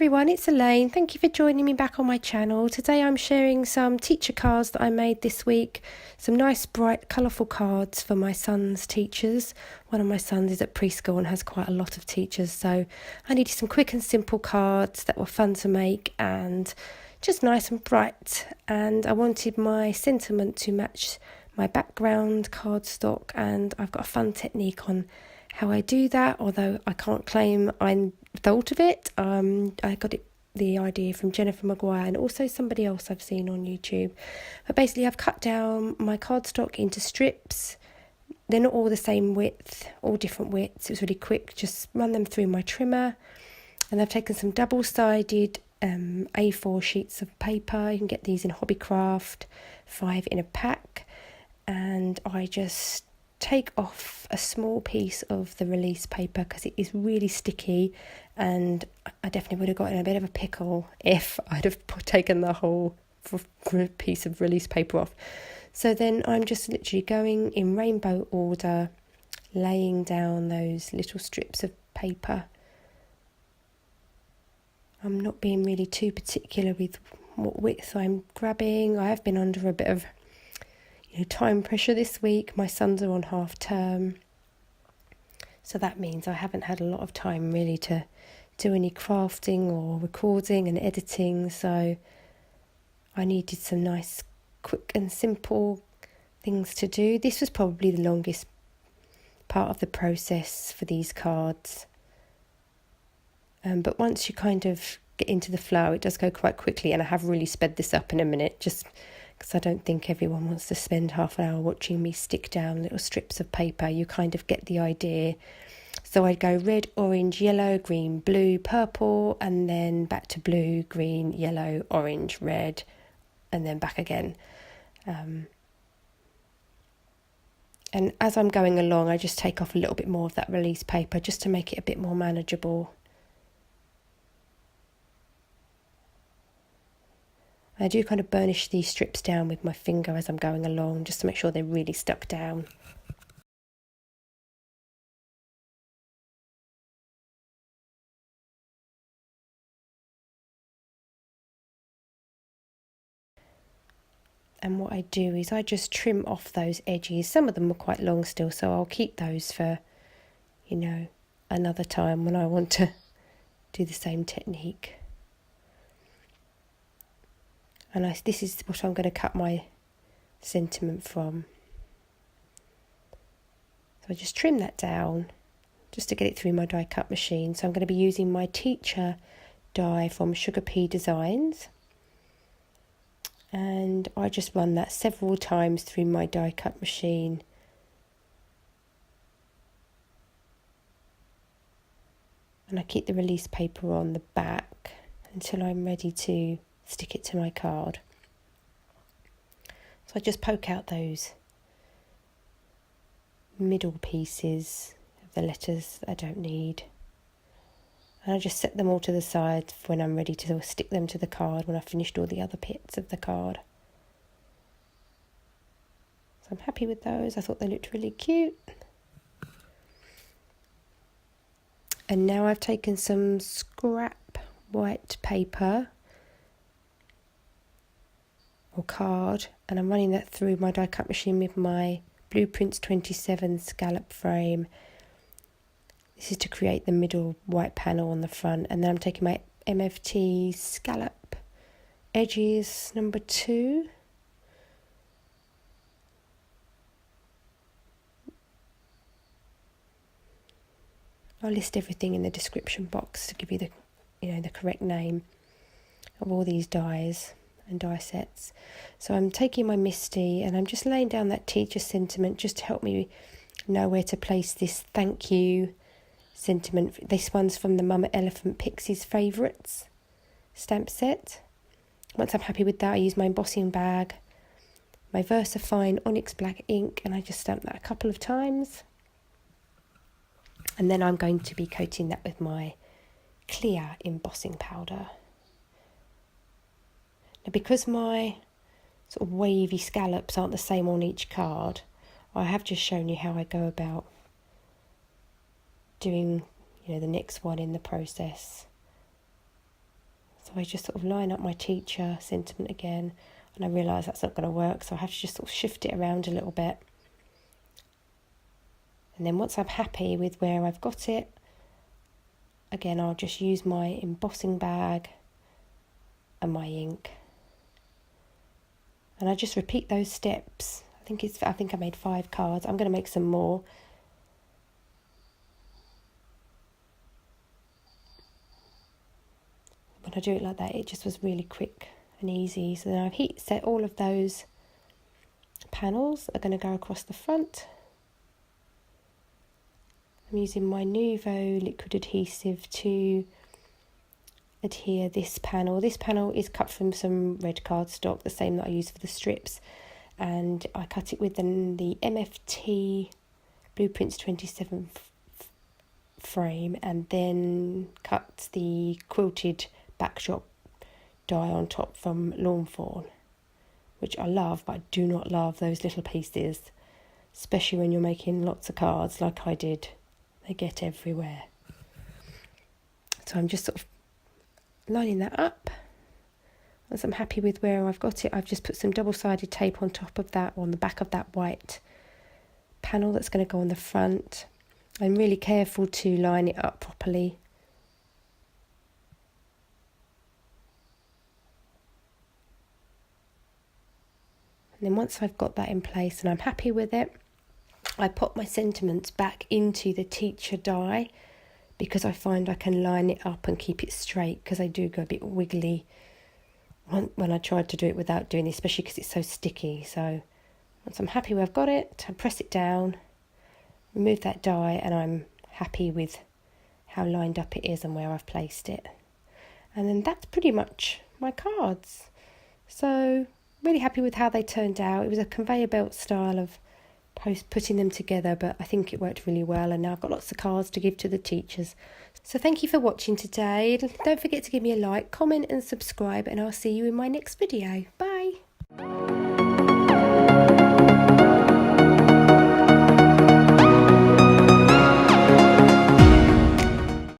everyone, it's Elaine. Thank you for joining me back on my channel. Today I'm sharing some teacher cards that I made this week. Some nice bright colourful cards for my son's teachers. One of my sons is at preschool and has quite a lot of teachers, so I needed some quick and simple cards that were fun to make and just nice and bright. And I wanted my sentiment to match my background cardstock, and I've got a fun technique on how I do that, although I can't claim I thought of it. I got the idea from Jennifer Maguire and also somebody else I've seen on YouTube. But basically I've cut down my cardstock into strips. They're not all the same width, all different widths. It was really quick, just run them through my trimmer. And I've taken some double-sided A4 sheets of paper. You can get these in Hobbycraft, 5 in a pack. And I just take off a small piece of the release paper because it is really sticky, and I definitely would have got in a bit of a pickle if I'd have taken the whole piece of release paper off. So then I'm just literally going in rainbow order, laying down those little strips of paper. I'm not being really too particular with what width I'm grabbing. I have been under a bit of time pressure this week. My sons are on half term, so that means I haven't had a lot of time really to do any crafting or recording and editing, so I needed some nice quick and simple things to do. This was probably the longest part of the process for these cards, but once you kind of get into the flow it does go quite quickly, and I have really sped this up in a minute just because I don't think everyone wants to spend half an hour watching me stick down little strips of paper. You kind of get the idea. So I'd go red, orange, yellow, green, blue, purple, and then back to blue, green, yellow, orange, red, and then back again. And as I'm going along, I just take off a little bit more of that release paper just to make it a bit more manageable. I do kind of burnish these strips down with my finger as I'm going along, just to make sure they're really stuck down. And what I do is I just trim off those edges. Some of them are quite long still, so I'll keep those for, another time when I want to do the same technique. And this is what I'm going to cut my sentiment from. So I just trim that down just to get it through my die cut machine. So I'm going to be using my teacher die from Sugar Pea Designs. And I just run that several times through my die cut machine. And I keep the release paper on the back until I'm ready to stick it to my card. So I just poke out those middle pieces of the letters that I don't need, and I just set them all to the side when I'm ready to stick them to the card when I've finished all the other bits of the card. So I'm happy with those. I thought they looked really cute. And now I've taken some scrap white paper or card, and I'm running that through my die cut machine with my Blueprints 27 scallop frame. This is to create the middle white panel on the front, and then I'm taking my MFT scallop edges number 2. I'll list everything in the description box to give you the correct name of all these dies and die sets. So I'm taking my Misti and I'm just laying down that teacher sentiment just to help me know where to place this thank you sentiment. This one's from the Mama Elephant Pixies Favourites stamp set. Once I'm happy with that, I use my embossing bag, my Versafine Onyx black ink, and I just stamp that a couple of times. And then I'm going to be coating that with my clear embossing powder. Now, because my sort of wavy scallops aren't the same on each card, I have just shown you how I go about doing, the next one in the process. So I just sort of line up my teacher sentiment again, and I realise that's not going to work, so I have to just sort of shift it around a little bit. And then once I'm happy with where I've got it, again I'll just use my embossing bag and my ink. And I just repeat those steps. I think I made 5 cards. I'm going to make some more. When I do it like that, it just was really quick and easy. So then I've heat set all of those panels are going to go across the front. I'm using my Nuvo liquid adhesive to adhere this panel. This panel is cut from some red cardstock, the same that I use for the strips, and I cut it with the MFT Blueprints 27 frame, and then cut the quilted backdrop die on top from Fawn, which I love, but I do not love those little pieces, especially when you're making lots of cards like I did. They get everywhere. So I'm just sort of lining that up. Once I'm happy with where I've got it, I've just put some double-sided tape on top of that, on the back of that white panel that's going to go on the front. I'm really careful to line it up properly. And then once I've got that in place and I'm happy with it, I pop my sentiments back into the teacher die, because I find I can line it up and keep it straight, because they do go a bit wiggly when I tried to do it without doing this, especially because it's so sticky. So once I'm happy where I've got it, I press it down, remove that die, and I'm happy with how lined up it is and where I've placed it. And then that's pretty much my cards. So really happy with how they turned out. It was a conveyor belt style of putting them together, but I think it worked really well, and now I've got lots of cards to give to the teachers. So thank you for watching today. Don't forget to give me a like, comment and subscribe, and I'll see you in my next video. Bye.